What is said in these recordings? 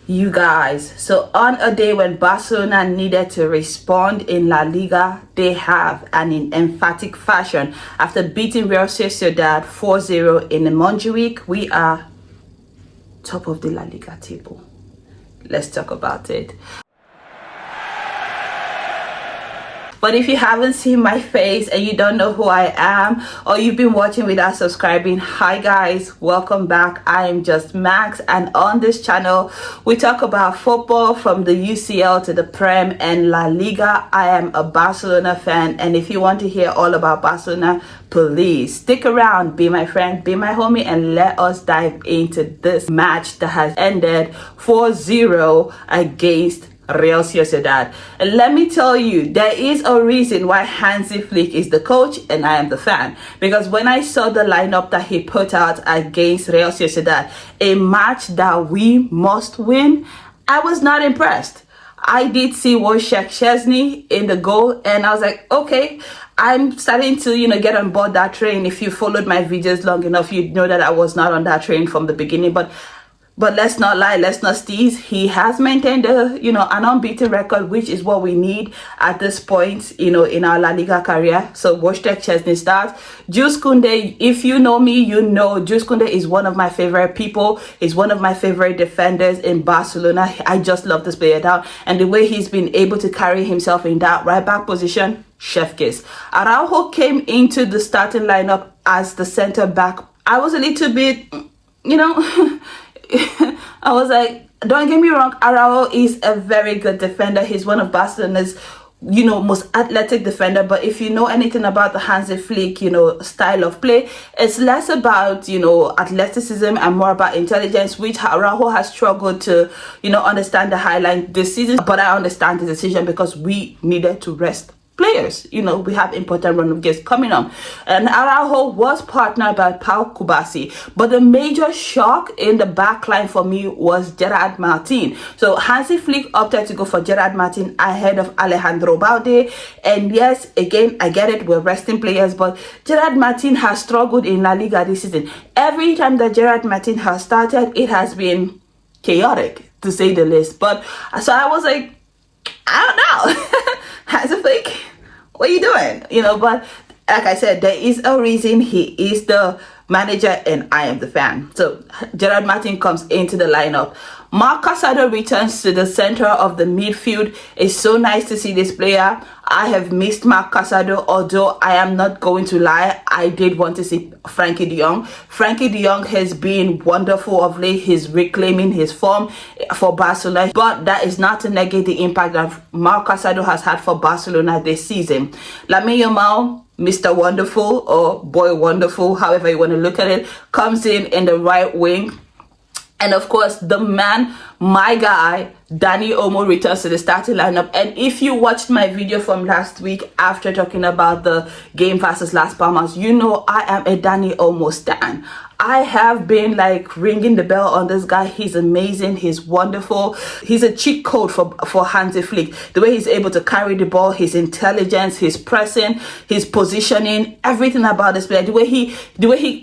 You guys, so on a day when Barcelona needed to respond in La Liga, they have, and in emphatic fashion. After beating Real Sociedad 4-0 in the Montjuic, we are top of the La Liga table. Let's talk about it. But if you haven't seen my face and you don't know who I am, or you've been watching without subscribing, hi guys, welcome back. I am just Max, and on this channel we talk about football from the UCL to the Prem and La Liga. I am a Barcelona fan, and if you want to hear all about Barcelona, please stick around, be my friend, be my homie, and let us dive into this match that has ended 4-0 against Real Sociedad. And let me tell you, there is a reason why Hansi Flick is the coach and I am the fan. Because when I saw the lineup that he put out against Real Sociedad, a match that we must win, I was not impressed. I did see Wojciech Szczesny in the goal, and I was like, okay, I'm starting to, get on board that train. If you followed my videos long enough, you'd know that I was not on that train from the beginning. But let's not lie, let's not tease. He has maintained an unbeaten record, which is what we need at this point, in our La Liga career. So Wojciech Szczesny starts. Jules Koundé, if you know me, you know Jules Koundé is one of my favorite people. He's one of my favorite defenders in Barcelona. I just love this player down. And the way he's been able to carry himself in that right back position, chef kiss. Araújo came into the starting lineup as the center back. I was a little bit, I was like, don't get me wrong, Araújo is a very good defender. He's one of Barcelona's, most athletic defender. But if you know anything about the Hansi Flick, style of play, it's less about, athleticism and more about intelligence, which Araújo has struggled to, understand the highlight this season. But I understand the decision because we needed to rest players. We have important run of games coming on, and Araújo was partnered by Pau Kubasi. But the major shock in the back line for me was Gerard Martin. So Hansi Flick opted to go for Gerard Martin ahead of Alejandro Balde. And yes, again, I get it, we're resting players, but Gerard Martin has struggled in La Liga this season. Every time that Gerard Martin has started, it has been chaotic, to say the least. But so I was like, I don't know. Hansi Flick, what are you doing? But like I said, there is a reason he is the manager and I am the fan. So Gerard Martin comes into the lineup. Marc Casadó returns to the center of the midfield. It's so nice to see this player. I have missed Marc Casadó, although I am not going to lie, I did want to see Frankie de Jong. Frankie de Jong has been wonderful of late. He's reclaiming his form for Barcelona, but that is not to negate the impact that Marc Casadó has had for Barcelona this season. Lamine Yamal, Mr. Wonderful, or Boy Wonderful, however you want to look at it, comes in the right wing. And of course, the man, my guy, Dani Olmo, returns to the starting lineup. And if you watched my video from last week after talking about the game versus Las Palmas, you know I am a Dani Olmo stan. I have been ringing the bell on this guy. He's amazing. He's wonderful. He's a cheat code for Hansi Flick. The way he's able to carry the ball, his intelligence, his pressing, his positioning, everything about this player. The way he,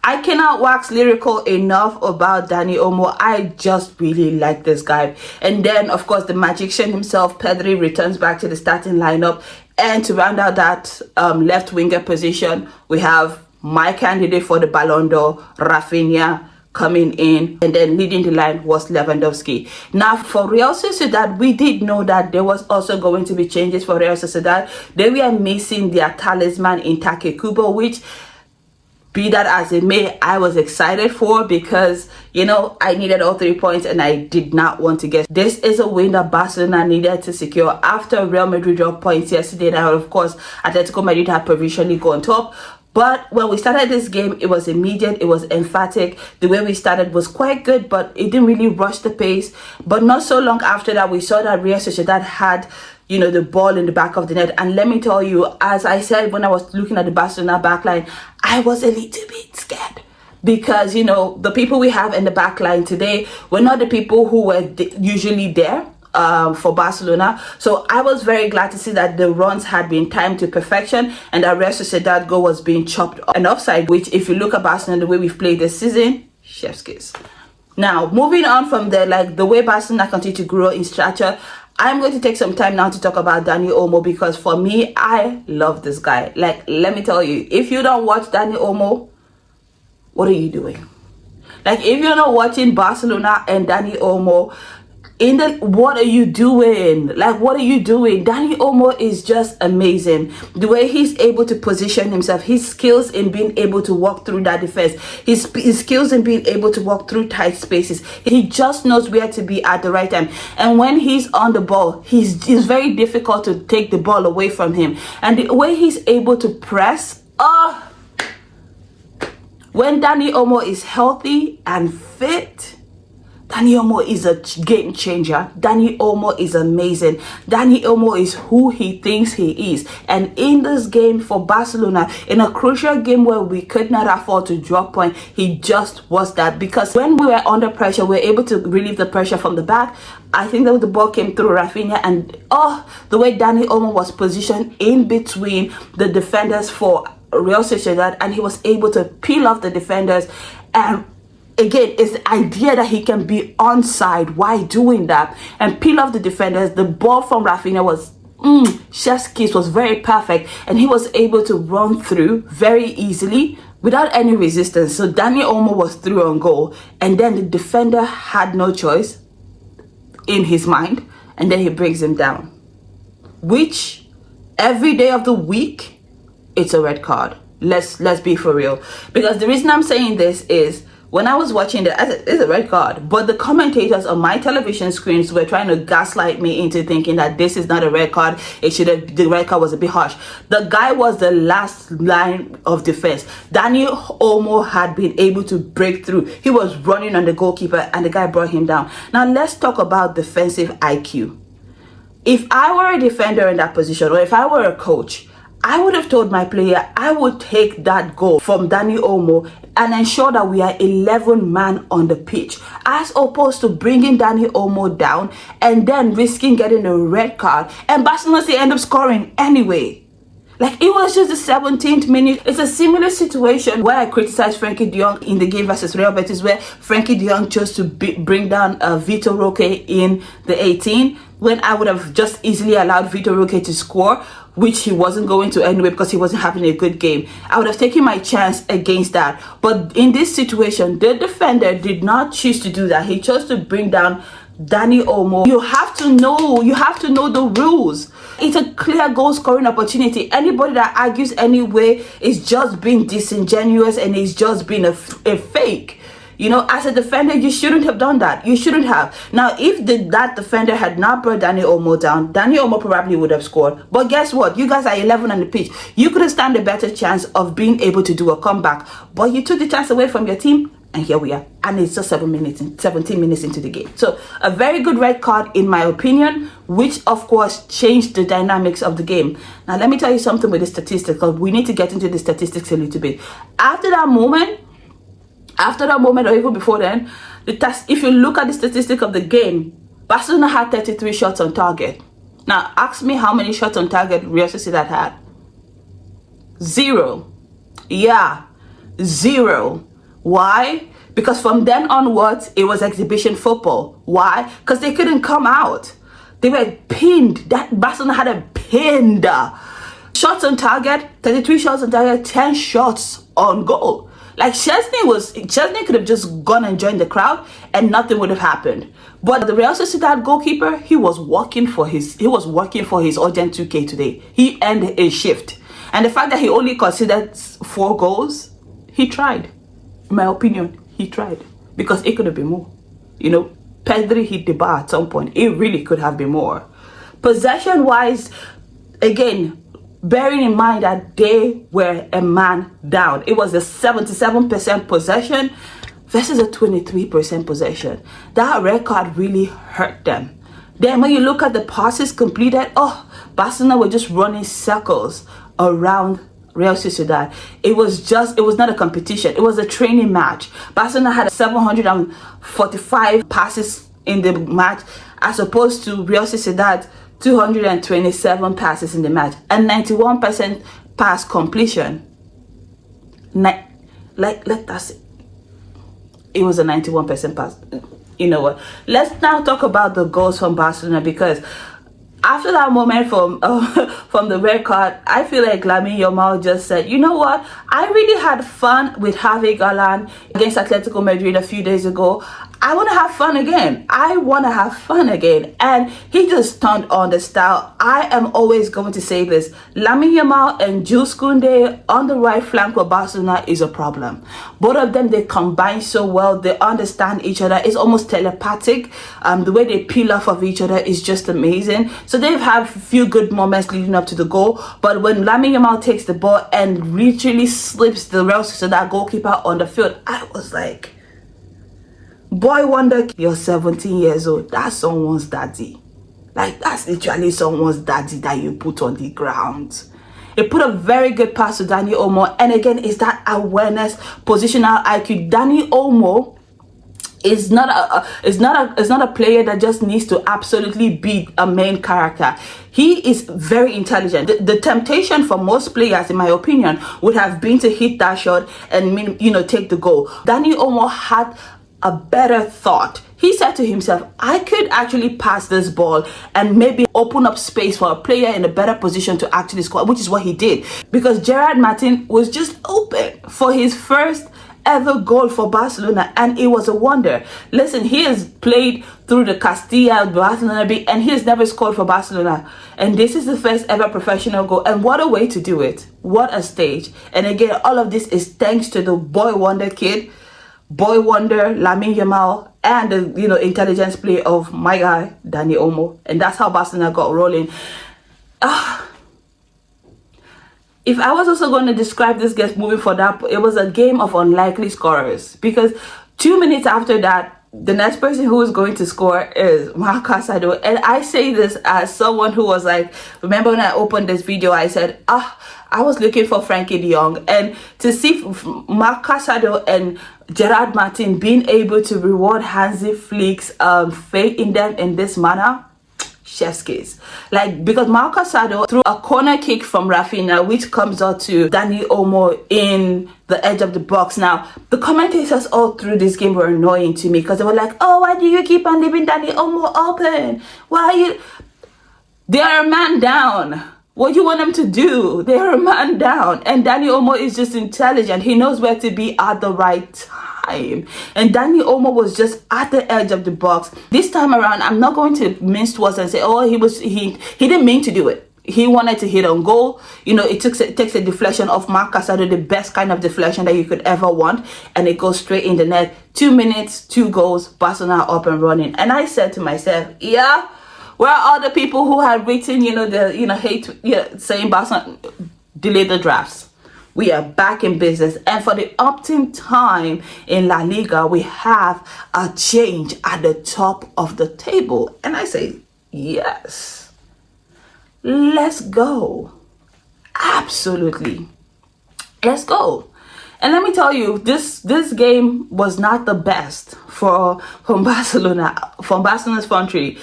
I cannot wax lyrical enough about Dani Olmo. I just really like this guy. And then, of course, the magician himself, Pedri, returns back to the starting lineup. And to round out that left winger position, we have my candidate for the Ballon d'Or, Rafinha, coming in, and then leading the line was Lewandowski. Now for Real Sociedad, we did know that there was also going to be changes for Real Sociedad. They were missing their talisman in Take Kubo, which, be that as it may, I was excited for because, I needed all 3 points and I did not want to get. This is a win that Barcelona needed to secure after Real Madrid dropped points yesterday. Now, of course, Atlético Madrid had provisionally gone top. But when we started this game, it was immediate, it was emphatic. The way we started was quite good, but it didn't really rush the pace. But not so long after that, we saw that Real Sociedad had, the ball in the back of the net. And let me tell you, as I said when I was looking at the Barcelona backline, I was a little bit scared. Because, the people we have in the backline today were not the people who were usually there. For Barcelona. So I was very glad to see that the runs had been timed to perfection and that Real Sociedad goal was being chopped and offside, which if you look at Barcelona, the way we've played this season, chef's kiss. Now, moving on from there, like the way Barcelona continue to grow in stature, I'm going to take some time now to talk about Dani Olmo, because for me, I love this guy. Like, let me tell you, if you don't watch Dani Olmo, what are you doing? Like, if you're not watching Barcelona and Dani Olmo, what are you doing? Like, what are you doing? Dani Olmo is just amazing. The way he's able to position himself, his skills in being able to walk through that defense, his skills in being able to walk through tight spaces. He just knows where to be at the right time. And when he's on the ball, it's very difficult to take the ball away from him. And the way he's able to press, when Dani Olmo is healthy and fit, Dani Olmo is a game changer. Dani Olmo is amazing. Dani Olmo is who he thinks he is. And in this game for Barcelona, in a crucial game where we could not afford to drop point, he just was that. Because when we were under pressure, we were able to relieve the pressure from the back. I think that the ball came through Rafinha, and the way Dani Olmo was positioned in between the defenders for Real Sociedad, and he was able to peel off the defenders. And again, it's the idea that he can be onside while doing that and peel off the defenders. The ball from Rafinha was chef's kiss, was very perfect, and he was able to run through very easily without any resistance. So Dani Olmo was through on goal, and then the defender had no choice in his mind, and then he brings him down, which every day of the week it's a red card. Let's be for real, because the reason I'm saying this is, when I was watching it's a red card, but the commentators on my television screens were trying to gaslight me into thinking that this is not a red card. The red card was a bit harsh. The guy was the last line of defense. Dani Olmo had been able to break through. He was running on the goalkeeper, and the guy brought him down. Now let's talk about defensive IQ. If I were a defender in that position, or if I were a coach, I would have told my player, I would take that goal from Dani Olmo and ensure that we are 11 man on the pitch, as opposed to bringing Dani Olmo down and then risking getting a red card, and Barcelona still end up scoring anyway. Like, it was just the 17th minute. It's a similar situation where I criticized Frankie de Jong in the game versus Real Betis, where Frankie de Jong chose to bring down Vitor Roque in the 18, when I would have just easily allowed Vitor Roque to score, which he wasn't going to anyway because he wasn't having a good game. I would have taken my chance against that. But in this situation, the defender did not choose to do that. He chose to bring down Dani Olmo. You have to know the rules. It's a clear goal scoring opportunity. Anybody that argues anyway is just being disingenuous, and is just being a fake. You know, as a defender, you shouldn't have done that. You shouldn't have. Now, if that defender had not brought Dani Olmo down, Dani Olmo probably would have scored. But guess what? You guys are 11 on the pitch. You could have stand a better chance of being able to do a comeback. But you took the chance away from your team, and here we are. And it's just 17 minutes into the game. So a very good red card, in my opinion, which of course changed the dynamics of the game. Now, let me tell you something with the statistics, because we need to get into the statistics a little bit. After that moment, or even before then, if you look at the statistic of the game, Barcelona had 33 shots on target. Now, ask me how many shots on target Real Sociedad had. 0. Yeah, 0. Why? Because from then onwards, it was exhibition football. Why? Because they couldn't come out. They were pinned. That Barcelona had a pinned. Shots on target, 33 shots on target, 10 shots on goal. Like, Chesney could have just gone and joined the crowd and nothing would have happened. But the Real Sociedad goalkeeper, he was working for his urgent 2K today. He ended his shift. And the fact that he only considered 4 goals, he tried. In my opinion, he tried. Because it could have been more. You know, Pedri hit the bar at some point. It really could have been more. Possession-wise, again, bearing in mind that they were a man down. It was a 77% possession versus a 23% possession. That red card really hurt them. Then when you look at the passes completed, Barcelona were just running circles around Real Sociedad. It was not a competition. It was a training match. Barcelona had 745 passes in the match, as opposed to Real Sociedad 227 passes in the match, and 91% pass completion. That's it. it was a 91% pass. You know what? Let's now talk about the goals from Barcelona, because after that moment from from the red card, I feel like Lamine Yamal just said, you know what? I really had fun with Javi Galan against Atletico Madrid a few days ago. I want to have fun again. I want to have fun again. And he just turned on the style. I am always going to say this. Lamine Yamal and Jules Koundé on the right flank for Barcelona is a problem. Both of them, they combine so well. They understand each other. It's almost telepathic. The way they peel off of each other is just amazing. So they've had a few good moments leading up to the goal. But when Lamine Yamal takes the ball and literally slips the Real Sociedad goalkeeper on the field, I was like, boy wonder, you're 17 years old. That's someone's daddy. Like, that's literally someone's daddy that you put on the ground. He put a very good pass to Dani Olmo. And again, it's that awareness, positional IQ. Dani Olmo is not a player that just needs to absolutely be a main character. He is very intelligent. The temptation for most players, in my opinion, would have been to hit that shot and, you know, take the goal. Dani Olmo had a better thought. He said to himself, I could actually pass this ball and maybe open up space for a player in a better position to actually score, which is what he did. Because Gerard Martin was just open for his first ever goal for Barcelona, and it was a wonder. Listen, he has played through the Castilla, Barcelona, and he has never scored for Barcelona. And this is the first ever professional goal. And what a way to do it. What a stage. And again, all of this is thanks to the boy wonder kid, boy wonder Lamine Yamal, and the, you know, intelligence play of my guy Dani Olmo. And that's how Barcelona got rolling. If I was also going to describe this game moving for that, it was a game of unlikely scorers, because 2 minutes after that, the next person who is going to score is Marc Casadó. And I say this as someone who was like, remember when I opened this video, I said, I was looking for Frankie de Jong. And to see Marc Casadó and Gerard Martin being able to reward Hansi Flick's faith in them in this manner, chef's kiss. Like, because Marc Casadó threw a corner kick from Rafinha, which comes out to Dani Olmo in the edge of the box. Now, the commentators all through this game were annoying to me, because they were like, oh, why do you keep on leaving Dani Olmo open? Why are you... They are a man down. What do you want them to do? They are a man down. And Dani Olmo is just intelligent. He knows where to be at the right time. And Dani Olmo was just at the edge of the box. This time around, I'm not going to mince words and say, oh, he didn't mean to do it. He wanted to hit on goal. You know, it takes a deflection of Marc Casadó, the best kind of deflection that you could ever want. And it goes straight in the net. 2 minutes, 2 goals, Barcelona up and running. And I said to myself, yeah, where are all the people who had written, hate, saying Barcelona, delay the drafts? We are back in business. And for the umpteenth time in La Liga, we have a change at the top of the table. And I say, yes, let's go. Absolutely. Let's go. And let me tell you, this game was not the best from Barcelona's front three.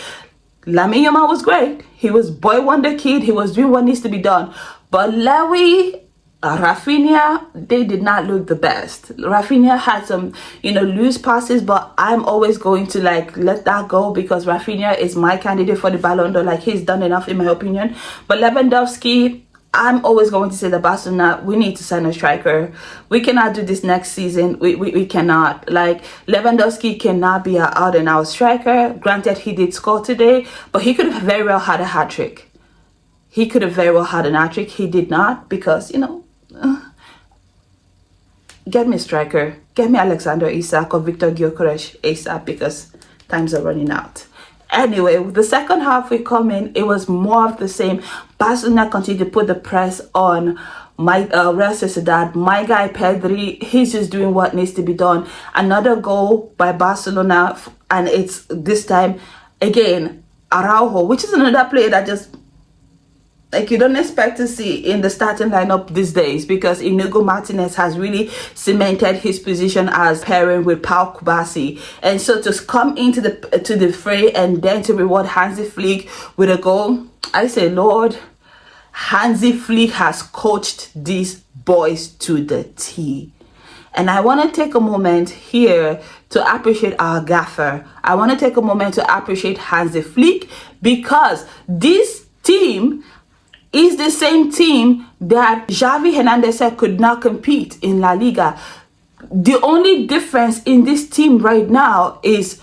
Lamine Yamal was great. He was boy wonder kid. He was doing what needs to be done. But Lewy, Rafinha, they did not look the best. Rafinha had some, loose passes, but I'm always going to let that go, because Rafinha is my candidate for the Ballon d'Or. He's done enough in my opinion. But Lewandowski, I'm always going to say that Barcelona, we need to sign a striker. We cannot do this next season. We cannot. Lewandowski cannot be an out-and-out striker. Granted, he did score today, but he could have very well had a hat-trick. He could have very well had an hat-trick. He did not, because, get me a striker. Get me Alexander Isak or Victor Gyökeres ASAP, because times are running out. Anyway, the second half we come in, it was more of the same. Barcelona continued to put the press on Real Sociedad. My guy Pedri, he's just doing what needs to be done. Another goal by Barcelona, and it's this time again Araújo, which is another player that just you don't expect to see in the starting lineup these days, because Inigo Martinez has really cemented his position as pairing with Pau Kubasi. And so to come into the fray and then to reward Hansi Flick with a goal, I say, Lord, Hansi Flick has coached these boys to the T. And I want to take a moment here to appreciate our gaffer. I want to take a moment to appreciate Hansi Flick, because this team is the same team that Xavi Hernandez said could not compete in La Liga. The only difference in this team right now is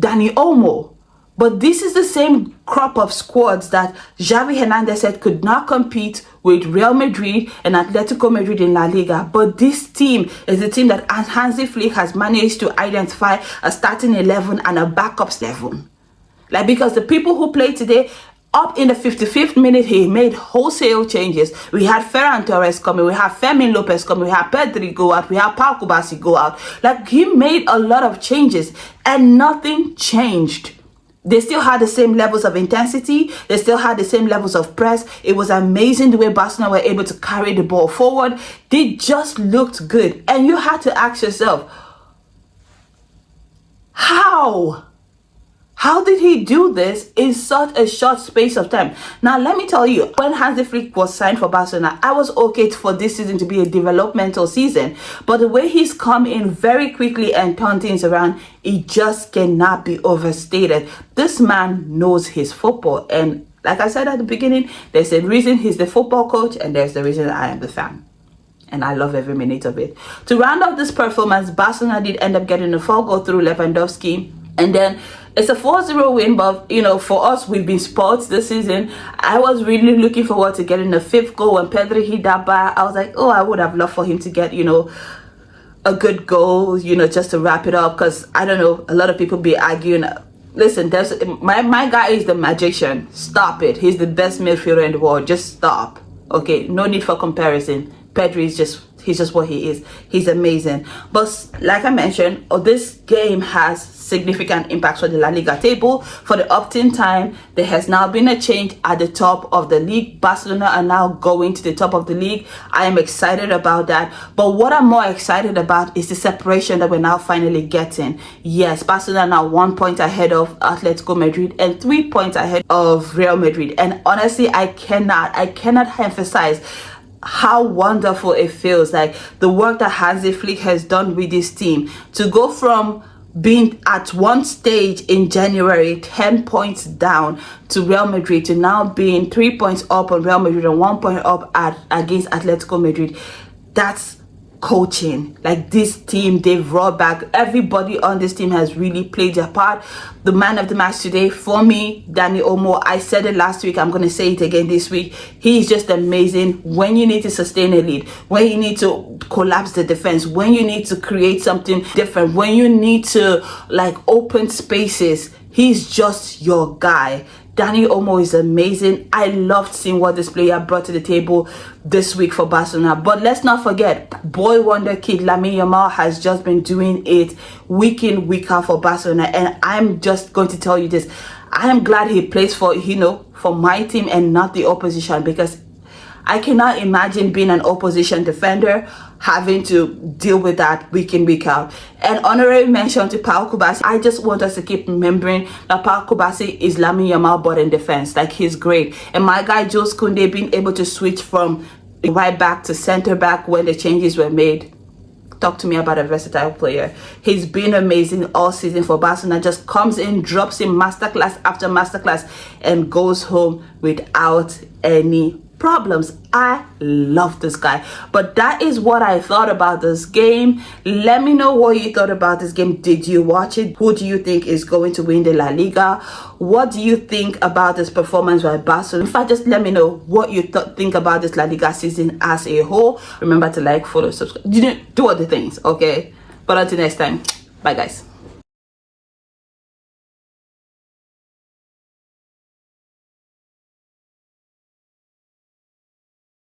Dani Olmo. But this is the same crop of squads that Xavi Hernandez said could not compete with Real Madrid and Atlético Madrid in La Liga. But this team is a team that Hansi Flick has managed to identify a starting 11 and a backups 11. Like, because the people who played today, up in the 55th minute, he made wholesale changes. We had Ferran Torres coming, we have Fermin Lopez coming, we have Pedri go out, we have Pau Kubasi go out. Like, he made a lot of changes and nothing changed. They still had the same levels of intensity. They still had the same levels of press. It was amazing the way Barcelona were able to carry the ball forward. They just looked good. And you had to ask yourself, how? How did he do this in such a short space of time? Now, let me tell you, when Hansi Flick was signed for Barcelona, I was okay for this season to be a developmental season. But the way he's come in very quickly and turned things around, it just cannot be overstated. This man knows his football. And like I said at the beginning, there's a reason he's the football coach, and there's the reason I am the fan. And I love every minute of it. To round off this performance, Barcelona did end up getting a 4-goal through Lewandowski. And then it's a 4-0 win, but, you know, for us, we've been spoiled this season. I was really looking forward to getting the 5th goal when Pedri hit that bar. I was like, oh, I would have loved for him to get, you know, a good goal, you know, just to wrap it up. Because, I don't know, a lot of people be arguing. Listen, there's my guy is the magician. Stop it. He's the best midfielder in the world. Just stop. Okay, no need for comparison. Pedri is he's just what he is. He's amazing. But like I mentioned, this game has significant impacts for the La Liga table. For the opt-in time, there has now been a change at the top of the league. Barcelona are now going to the top of the league. I am excited about that. But what I'm more excited about is the separation that we're now finally getting. Yes, Barcelona are now 1 point ahead of Atlético Madrid and 3 points ahead of Real Madrid. And honestly, I cannot emphasize how wonderful it feels. Like, the work that Hansi Flick has done with this team to go from being at one stage in January 10 points down to Real Madrid to now being 3 points up on Real Madrid and 1 point up against Atletico Madrid. That's coaching. Like, this team, they've brought back everybody on this team, has really played their part. The man of the match today for me, Dani Olmo. I said it last week, I'm going to say it again this week. He's just amazing. When you need to sustain a lead, when you need to collapse the defense, when you need to create something different, when you need to like open spaces, he's just your guy. Dani Olmo is amazing. I loved seeing what this player brought to the table this week for Barcelona. But let's not forget, boy wonder kid Lamine Yamal has just been doing it week in, week out for Barcelona. And I'm just going to tell you this. I am glad he plays for, you know, for my team and not the opposition, because I cannot imagine being an opposition defender having to deal with that week in, week out. And honorary mention to Pau Kubasi. I just want us to keep remembering that Pau Kubasi is Lamine Yamal but in defense. Like, he's great. And my guy Jules Koundé being able to switch from right back to center back when the changes were made. Talk to me about a versatile player. He's been amazing all season for Barcelona. Just comes in, drops in masterclass after masterclass, and goes home without any problems. I love this guy. But that is what I thought about this game. Let me know what you thought about this game. Did you watch it? Who do you think is going to win the La Liga? What do you think about this performance by Barcelona? In fact, just let me know what you think about this La Liga season as a whole. Remember to like, follow, subscribe, do other things, okay? But until next time, bye guys.